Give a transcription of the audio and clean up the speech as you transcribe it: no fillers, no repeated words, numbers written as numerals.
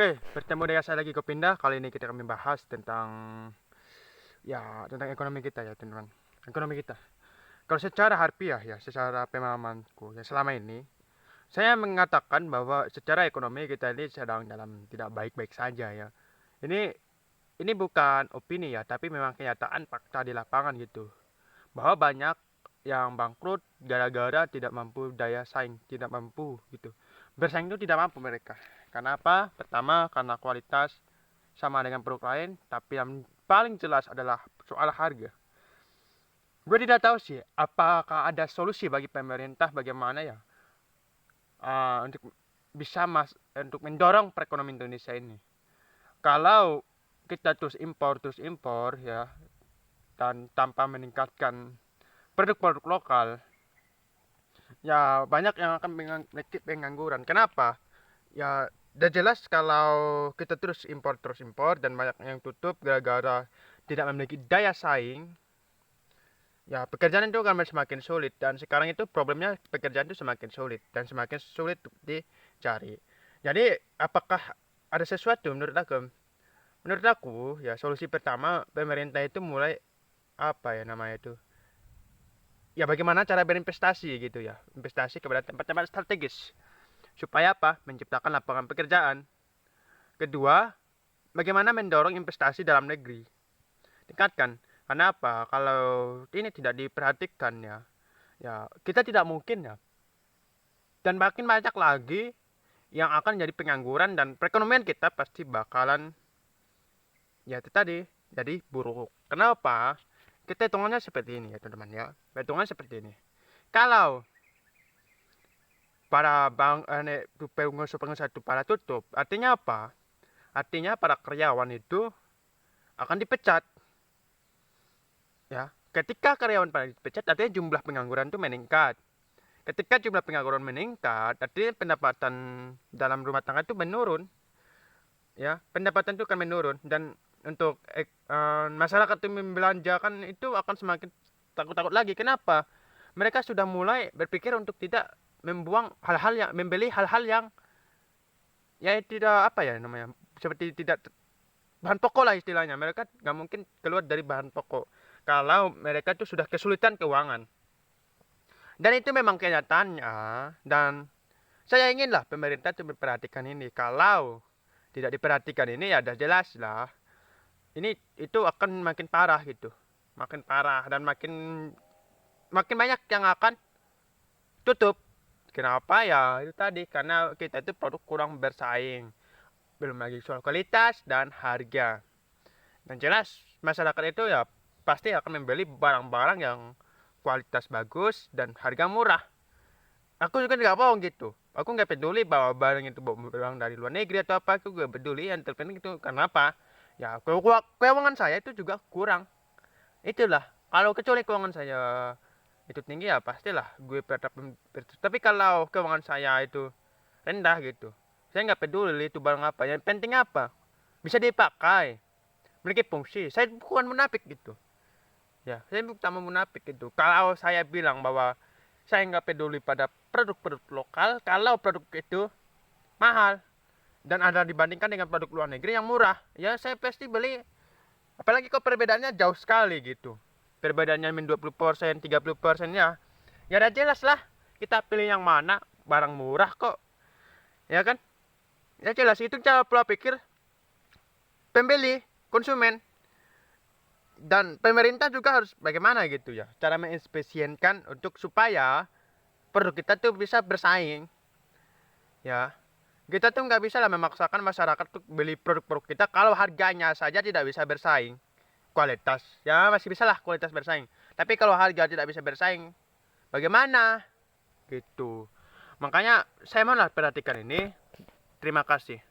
Oke, bertemu dengan saya lagi Gopinda. Kali ini kita akan membahas tentang tentang ekonomi kita ya, teman-teman. Ekonomi kita. Kalau secara harfiah ya, secara pemahamanku ya selama ini, saya mengatakan bahwa secara ekonomi kita ini sedang dalam tidak baik-baik saja ya. Ini ini bukan opini ya, tapi memang kenyataan fakta di lapangan gitu. Bahwa banyak yang bangkrut gara-gara tidak mampu daya saing, tidak mampu gitu. Bersaing itu tidak mampu mereka. Karena apa? Pertama, karena kualitas sama dengan produk lain, tapi yang paling jelas adalah soal harga. Gue tidak tahu sih, apakah ada solusi bagi pemerintah bagaimana ya untuk bisa untuk mendorong perekonomian Indonesia ini. Kalau kita terus impor ya, dan tanpa meningkatkan produk-produk lokal, ya banyak yang akan pengangguran. Kenapa? Ya udah jelas kalau kita terus impor dan banyak yang tutup gara-gara tidak memiliki daya saing, ya pekerjaan itu akan semakin sulit. Dan sekarang itu problemnya pekerjaan itu semakin sulit dan semakin sulit untuk dicari. Jadi apakah ada sesuatu menurut aku? Menurut aku ya solusi pertama pemerintah itu mulai apa ya namanya itu, ya bagaimana cara berinvestasi gitu ya, investasi kepada tempat-tempat strategis supaya apa, menciptakan lapangan pekerjaan. Kedua, bagaimana mendorong investasi dalam negeri, tingkatkan. Karena apa, kalau ini tidak diperhatikan ya kita tidak mungkin ya, dan makin banyak lagi yang akan jadi pengangguran dan perekonomian kita pasti bakalan ya itu tadi jadi buruk. Kenapa? Kita hitungannya seperti ini ya teman-teman ya, hitungannya seperti ini. Kalau para bank pengusaha itu pada tutup, artinya apa? Artinya para karyawan itu akan dipecat ya. Ketika karyawan pada dipecat, artinya jumlah pengangguran itu meningkat. Ketika jumlah pengangguran meningkat, artinya pendapatan dalam rumah tangga itu menurun ya. Pendapatan itu akan menurun dan untuk masyarakat itu membelanjakan itu akan semakin takut-takut lagi. Kenapa? Mereka sudah mulai berpikir untuk tidak membuang hal-hal yang membeli hal-hal yang ya tidak apa ya namanya, seperti tidak bahan pokok lah istilahnya. Mereka nggak mungkin keluar dari bahan pokok kalau mereka itu sudah kesulitan keuangan, dan itu memang kenyataannya. Dan saya inginlah pemerintah itu memperhatikan ini. Kalau tidak diperhatikan ini ya udah jelas lah, ini itu akan makin parah gitu, makin parah dan makin makin banyak yang akan tutup. Kenapa ya itu tadi, karena kita itu produk kurang bersaing, belum lagi soal kualitas dan harga. Dan jelas masyarakat itu ya pasti akan membeli barang-barang yang kualitas bagus dan harga murah. Aku juga nggak bohong gitu. Aku nggak peduli bahwa barang itu barang dari luar negeri atau apa. Aku gak peduli. Yang terpenting itu karena apa? Ya keuangan saya itu juga kurang. Itulah. Kalau kecuali keuangan saya itu tinggi ya pastilah gue tetap. Tapi kalau keuangan saya itu rendah gitu, saya nggak peduli itu barang apa. Yang penting apa? Bisa dipakai, memiliki fungsi. Saya bukan munafik gitu. Ya, saya bukan munafik gitu. Kalau saya bilang bahwa saya nggak peduli pada produk-produk lokal, kalau produk itu mahal dan ada dibandingkan dengan produk luar negeri yang murah, ya saya pasti beli. Apalagi kok perbedaannya jauh sekali gitu. Perbedaannya min 20%, 30% ya. Ya udah jelas lah. Kita pilih yang mana, barang murah kok. Ya kan? Ya jelas itu cara pola pikir pembeli, konsumen. Dan pemerintah juga harus bagaimana gitu ya, cara menginspesienkan untuk supaya produk kita tuh bisa bersaing ya. Kita tuh nggak bisa lah memaksakan masyarakat tuh beli produk-produk kita kalau harganya saja tidak bisa bersaing. Kualitas ya masih bisa lah kualitas bersaing, tapi kalau harga tidak bisa bersaing bagaimana gitu. Makanya saya mau lah perhatikan ini. Terima kasih.